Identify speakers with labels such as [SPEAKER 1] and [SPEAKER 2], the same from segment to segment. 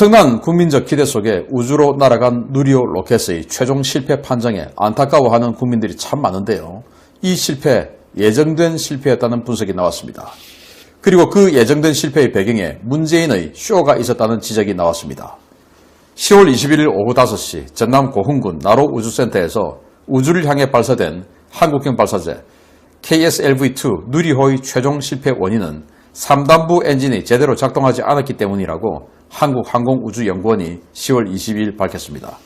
[SPEAKER 1] 엄청난 국민적 기대 속에 우주로 날아간 누리호 로켓의 최종 실패 판정에 안타까워하는 국민들이 참 많은데요. 이 실패, 예정된 실패였다는 분석이 나왔습니다. 그리고 그 예정된 실패의 배경에 문재인의 쇼가 있었다는 지적이 나왔습니다. 10월 21일 오후 5시 전남 고흥군 나로 우주센터에서 우주를 향해 발사된 한국형 발사체 KSLV-2 누리호의 최종 실패 원인은 3단부 엔진이 제대로 작동하지 않았기 때문이라고 한국항공우주연구원이 10월 22일 밝혔습니다.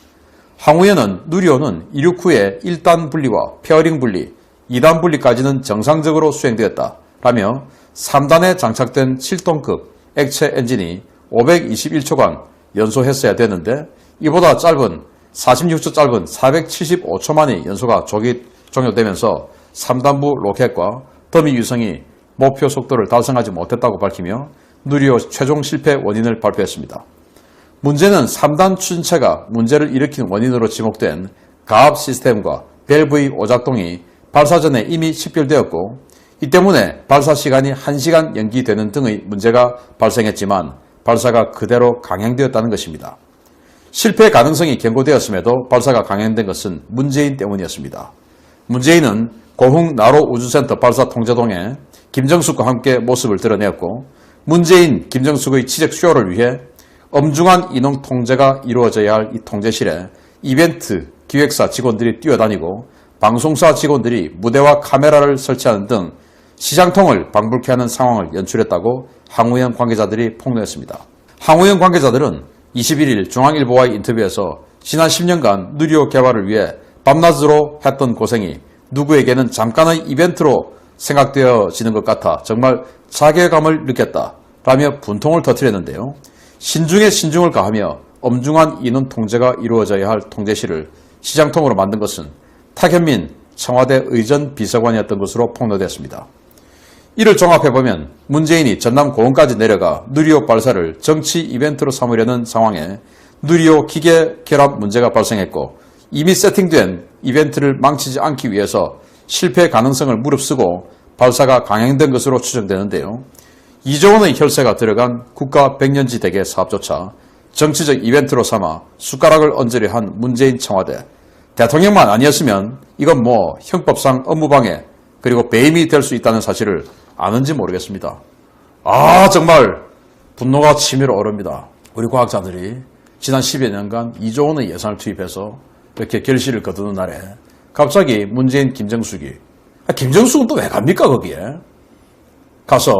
[SPEAKER 1] 항우연은 누리호는 이륙 후에 1단 분리와 페어링 분리, 2단 분리까지는 정상적으로 수행되었다 라며 3단에 장착된 7톤급 액체 엔진이 521초간 연소했어야 되는데 이보다 짧은 46초 짧은 475초 만에 연소가 종료되면서 3단부 로켓과 더미 유성이 목표 속도를 달성하지 못했다고 밝히며 누리호 최종 실패 원인을 발표했습니다. 문제는 3단 추진체가 문제를 일으킨 원인으로 지목된 가압 시스템과 밸브의 오작동이 발사 전에 이미 식별되었고 이 때문에 발사 시간이 1시간 연기되는 등의 문제가 발생했지만 발사가 그대로 강행되었다는 것입니다. 실패 가능성이 경고되었음에도 발사가 강행된 것은 문재인 때문이었습니다. 문재인은 고흥 나로 우주센터 발사 통제동에 김정숙과 함께 모습을 드러내었고 문재인, 김정숙의 치적 쇼를 위해 엄중한 인원 통제가 이루어져야 할 이 통제실에 이벤트 기획사 직원들이 뛰어다니고 방송사 직원들이 무대와 카메라를 설치하는 등 시장통을 방불케 하는 상황을 연출했다고 항우연 관계자들이 폭로했습니다. 항우연 관계자들은 21일 중앙일보와의 인터뷰에서 지난 10년간 누리호 개발을 위해 밤낮으로 했던 고생이 누구에게는 잠깐의 이벤트로 생각되어지는 것 같아 정말 자괴감을 느꼈다 라며 분통을 터뜨렸는데요. 신중에 신중을 가하며 엄중한 인원 통제가 이루어져야 할 통제실을 시장통으로 만든 것은 탁현민 청와대 의전 비서관이었던 것으로 폭로됐습니다. 이를 종합해보면 문재인이 전남 고흥까지 내려가 누리호 발사를 정치 이벤트로 삼으려는 상황에 누리호 기계 결합 문제가 발생했고 이미 세팅된 이벤트를 망치지 않기 위해서 실패 가능성을 무릅쓰고 발사가 강행된 것으로 추정되는데요. 2조 원의 혈세가 들어간 국가 백년지 대계 사업조차 정치적 이벤트로 삼아 숟가락을 얹으려 한 문재인 청와대. 대통령만 아니었으면 이건 형법상 업무방해 그리고 배임이 될 수 있다는 사실을 아는지 모르겠습니다. 정말 분노가 치밀어 오릅니다. 우리 과학자들이 지난 10여 년간 2조 원의 예산을 투입해서 이렇게 결실을 거두는 날에 갑자기 문재인, 김정숙이 김정숙은 또 왜 갑니까 거기에? 가서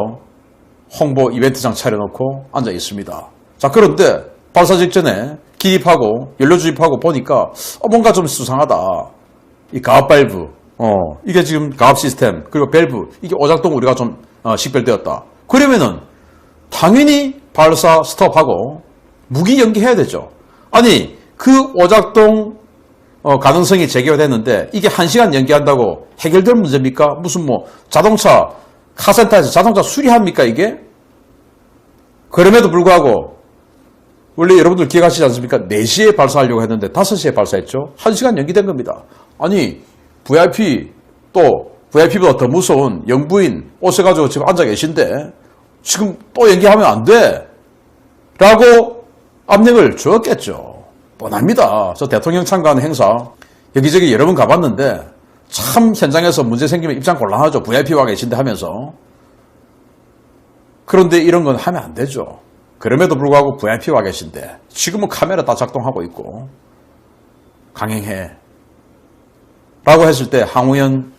[SPEAKER 1] 홍보 이벤트장 차려놓고 앉아 있습니다. 자, 그런데 발사 직전에 기입하고 연료 주입하고 보니까 뭔가 좀 수상하다. 이 가압 밸브, 이게 지금 가압 시스템 그리고 밸브 이게 오작동 우리가 좀 식별되었다. 그러면은 당연히 발사 스톱하고 무기 연기해야 되죠. 아니 그 오작동 가능성이 제기가 됐는데 이게 1시간 연기한다고 해결될 문제입니까? 무슨 자동차 카센터에서 자동차 수리합니까 이게? 그럼에도 불구하고 원래 여러분들 기억하시지 않습니까? 4시에 발사하려고 했는데 5시에 발사했죠. 1시간 연기된 겁니다. 아니 VIP 또 VIP보다 더 무서운 영부인 오셔가지고 지금 앉아 계신데 지금 또 연기하면 안 돼 라고 압력을 주었겠죠. 뻔합니다. 저 대통령 참가하는 행사 여기저기 여러 번 가봤는데 참 현장에서 문제 생기면 입장 곤란하죠. VIP와 계신데 하면서. 그런데 이런 건 하면 안 되죠. 그럼에도 불구하고 VIP와 계신데 지금은 카메라 다 작동하고 있고 강행해 라고 했을 때 항우연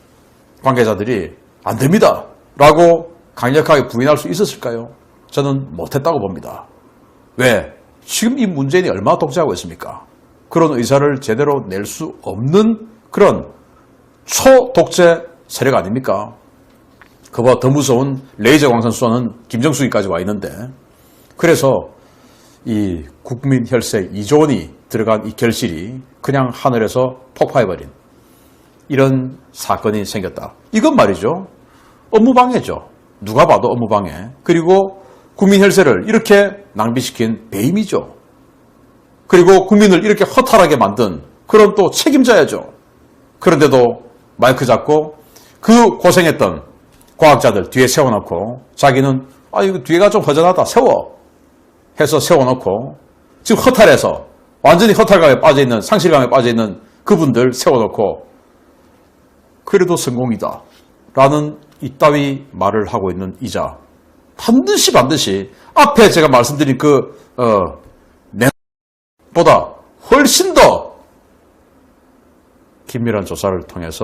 [SPEAKER 1] 관계자들이 안 됩니다 라고 강력하게 부인할 수 있었을까요? 저는 못했다고 봅니다. 왜? 지금 이 문재인이 얼마나 독재하고 있습니까? 그런 의사를 제대로 낼 수 없는 그런 초독재 세력 아닙니까? 그보다 더 무서운 레이저 광선 쏘는 김정숙이까지 와 있는데 그래서 이 국민 혈세 2조 원이 들어간 이 결실이 그냥 하늘에서 폭파해버린 이런 사건이 생겼다. 이건 말이죠. 업무방해죠. 누가 봐도 업무방해. 그리고 국민 혈세를 이렇게 낭비시킨 배임이죠. 그리고 국민을 이렇게 허탈하게 만든 그런 또 책임져야죠. 그런데도 마이크 잡고 그 고생했던 과학자들 뒤에 세워놓고 자기는 이거 뒤에가 좀 허전하다 세워 해서 세워놓고 지금 허탈해서 완전히 허탈감에 빠져있는, 상실감에 빠져있는 그분들 세워놓고 그래도 성공이다 라는 이따위 말을 하고 있는 이자 반드시 앞에 제가 말씀드린 보다 훨씬 더 긴밀한 조사를 통해서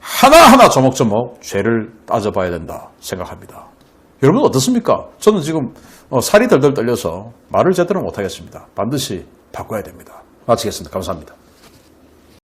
[SPEAKER 1] 하나하나 조목조목 죄를 따져봐야 된다 생각합니다. 여러분 어떻습니까? 저는 지금 살이 덜덜 떨려서 말을 제대로 못하겠습니다. 반드시 바꿔야 됩니다. 마치겠습니다. 감사합니다.